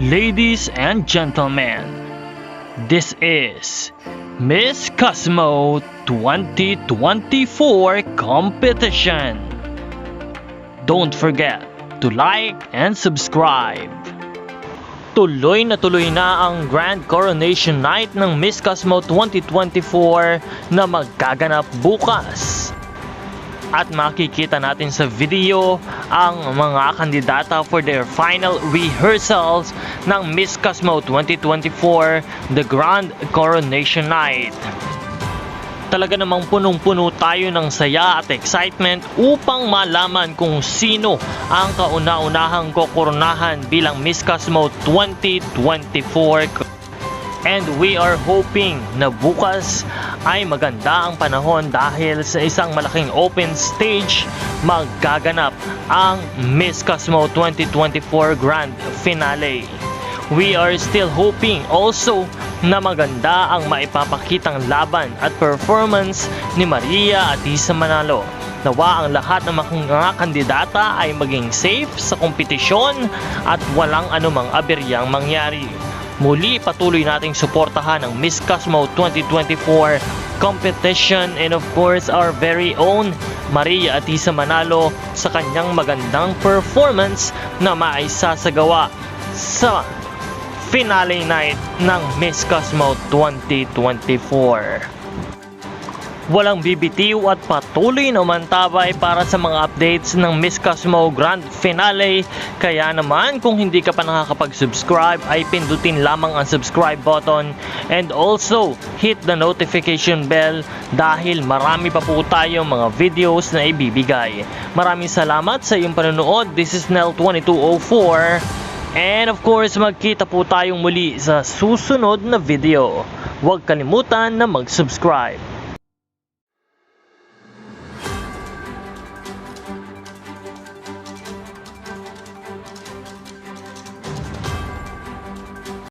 Ladies and gentlemen, this is Miss Cosmo 2024 competition. Don't forget to like and subscribe. Tuloy na ang Grand Coronation Night ng Miss Cosmo 2024 na magaganap bukas. At makikita natin sa video ang mga kandidata for their final rehearsals ng Miss Cosmo 2024, the Grand Coronation Night. Talaga namang punong-puno tayo ng saya at excitement upang malaman kung sino ang kauna-unahang kokoronahan bilang Miss Cosmo 2024. And we are hoping na bukas ay maganda ang panahon dahil sa isang malaking open stage magaganap ang Miss Cosmo 2024 Grand Finale. We are still hoping also na maganda ang maipapakitang laban at performance ni Maria Atisa Manalo. Nawa ang lahat ng mga kandidata ay maging safe sa kompetisyon at walang anumang aberyang mangyari. Muli patuloy nating suportahan ang Miss Cosmo 2024 competition and of course our very own Maria Atisa Manalo sa kanyang magandang performance na maisasagawa sa finale night ng Miss Cosmo 2024. Walang bibitiw at patuloy na umantabay para sa mga updates ng Miss Cosmo Grand Finale. Kaya naman kung hindi ka pa nakakapag-subscribe ay pindutin lamang ang subscribe button and also hit the notification bell dahil marami pa po tayong mga videos na ibibigay. Maraming salamat sa iyong panonood. This is Nel2204 and of course magkita po tayong muli sa susunod na video. Huwag kalimutan na mag-subscribe.